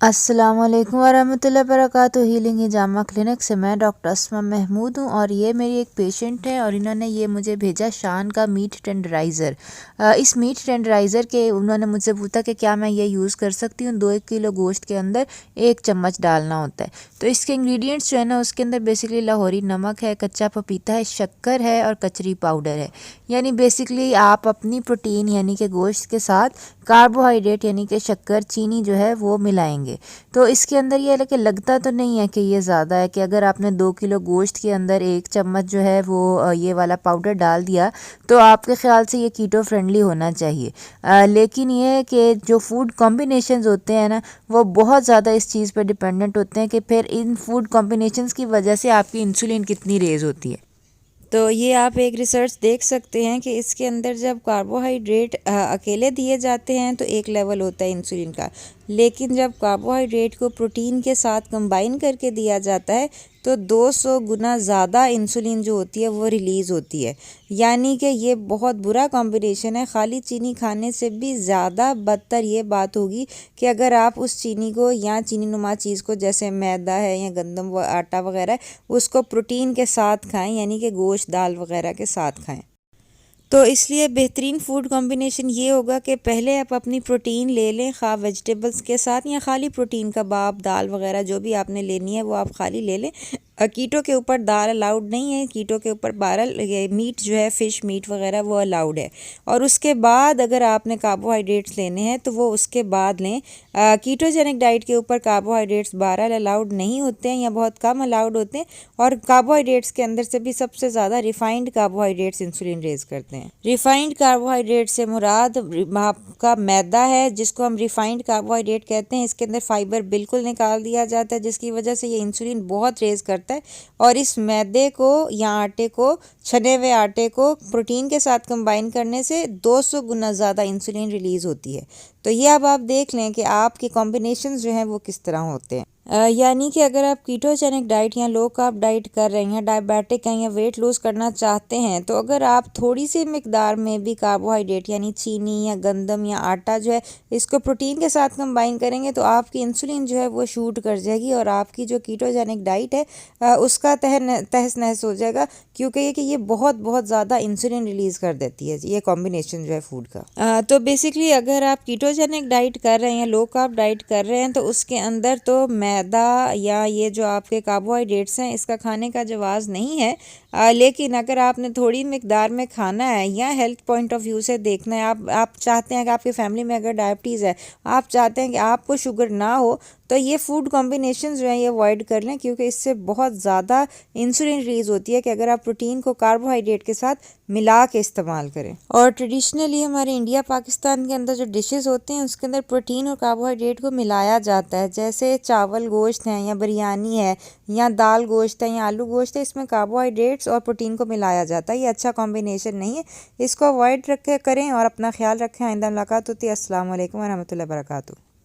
अस्सलामुअलैकुम वरहमतुल्लाहि वबरकातुहू। हीलिंग हिजामा क्लिनिक से मैं डॉक्टर अस्मा महमूद हूँ और ये मेरी एक पेशेंट है और इन्होंने ये मुझे भेजा शान का मीट टेंडराइज़र। इस मीट टेंडराइज़र के उन्होंने मुझसे पूछा कि क्या मैं ये यूज़ कर सकती हूँ। 2 किलो गोश्त के अंदर 1 चम्मच डालना होता है। तो इसके इंग्रेडिएंट्स जो है ना, उसके अंदर बेसिकली लाहौरी नमक है, कच्चा पपीता है, शक्कर है और कचरी पाउडर है। यानी बेसिकली आप अपनी प्रोटीन यानी कि गोश्त के साथ कार्बोहाइड्रेट यानी कि शक्कर, चीनी जो है वो मिलाएंगे। तो इसके अंदर ये है कि लगता तो नहीं है कि ये ज़्यादा है कि अगर आपने 2 किलो गोश्त के अंदर 1 चम्मच जो है वो ये वाला पाउडर डाल दिया तो आपके ख्याल से ये कीटो फ्रेंडली होना चाहिए। लेकिन ये है कि जो फूड कॉम्बिनेशंस होते हैं ना, वो बहुत ज़्यादा इस चीज़ पर डिपेंडेंट होते हैं कि फिर इन फूड कॉम्बिनेशंस की वजह से आपकी इंसुलिन कितनी रेज़ होती है। तो ये आप एक रिसर्च देख सकते हैं कि इसके अंदर जब कार्बोहाइड्रेट अकेले दिए जाते हैं तो एक लेवल होता है इंसुलिन का, लेकिन जब कार्बोहाइड्रेट को प्रोटीन के साथ कंबाइन करके दिया जाता है तो 200 गुना ज़्यादा इंसुलिन जो होती है वो रिलीज़ होती है। यानी कि ये बहुत बुरा कॉम्बिनेशन है। खाली चीनी खाने से भी ज़्यादा बदतर ये बात होगी कि अगर आप उस चीनी को या चीनी नुमा चीज़ को जैसे मैदा है या गंदम व आटा वगैरह है, उसको प्रोटीन के साथ खाएं यानी कि गोश्त दाल वगैरह के साथ खाएं। तो इसलिए बेहतरीन फूड कॉम्बिनेशन ये होगा कि पहले आप अपनी प्रोटीन ले लें, खा वेजिटेबल्स के साथ या खाली प्रोटीन कबाब दाल वगैरह जो भी आपने लेनी है वो आप खाली ले लें। कीटो के ऊपर दाल अलाउड नहीं है, कीटो के ऊपर ये मीट जो है फ़िश मीट वगैरह वो अलाउड है। और उसके बाद अगर आपने कार्बोहाइड्रेट्स लेने हैं तो वो उसके बाद लें। कीटोजेनिक डाइट के ऊपर कार्बोहाइड्रेट्स बहरहाल अलाउड नहीं होते हैं या बहुत कम अलाउड होते हैं। और कार्बोहाइड्रेट्स के अंदर से भी सबसे ज़्यादा रिफाइंड कार्बोहाइड्रेट्स इंसुलिन रेज करते हैं। रिफाइंड कार्बोहाइड्रेट से मुराद आपका मैदा है, जिसको हम रिफाइंड कार्बोहाइड्रेट कहते हैं। इसके अंदर फाइबर बिल्कुल निकाल दिया जाता है, जिसकी वजह से ये इंसुलिन बहुत रेज करता है। और इस मैदे को या आटे को, छने हुए आटे को प्रोटीन के साथ कंबाइन करने से 200 गुना ज़्यादा इंसुलिन रिलीज़ होती है। तो ये अब आप देख लें कि आपके कॉम्बिनेशंस जो हैं वो किस तरह होते हैं। यानी कि अगर आप कीटोजेनिक डाइट या लो कार्ब डाइट कर रहे हैं, डायबिटिक हैं या वेट लूज़ करना चाहते हैं, तो अगर आप थोड़ी सी मिकदार में भी कार्बोहाइड्रेट यानी चीनी या गंदम या आटा जो है इसको प्रोटीन के साथ कंबाइन करेंगे तो आपकी इंसुलिन जो है वो शूट कर जाएगी और आपकी जो कीटोजेनिक डाइट है उसका तहस नहस हो जाएगा। क्योंकि ये बहुत बहुत ज़्यादा इंसुलिन रिलीज़ कर देती है ये कॉम्बिनेशन जो है फूड का। तो बेसिकली अगर आप कीटोजेनिक डाइट कर रहे हैं, लो कार्ब डाइट कर रहे हैं, तो उसके अंदर तो मैदा या ये जो आपके कार्बोहाइड्रेट्स हैं इसका खाने का जवाज़ नहीं है। लेकिन अगर आपने थोड़ी मिकदार में खाना है या हेल्थ पॉइंट ऑफ व्यू से देखना है, आप चाहते हैं कि आपकी फैमिली में अगर डायबिटीज़ है, आप चाहते हैं कि आपको शुगर ना हो, तो ये फूड कॉम्बिनेशन जो है ये अवॉइड कर लें। क्योंकि इससे बहुत ज़्यादा इंसुलिन रिलीज़ होती है कि अगर आप प्रोटीन को कार्बोहाइड्रेट के साथ मिला के इस्तेमाल करें। और ट्रेडिशनली हमारे इंडिया पाकिस्तान के अंदर जो डिशेस होते हैं उसके अंदर प्रोटीन और कार्बोहाइड्रेट को मिलाया जाता है। जैसे चावल गोश्त हैं या बिरयानी है या दाल गोश्त है या आलू गोश्त है, इसमें कार्बोहाइड्रेट्स और प्रोटीन को मिलाया जाता है। ये अच्छा कॉम्बिनेशन नहीं है, इसको अवॉइड करें और अपना ख्याल रखें। आइंदा मुलाकात होती है। अस्सलाम वालेकुम वरहमतुल्लाहि वबरकातुहू।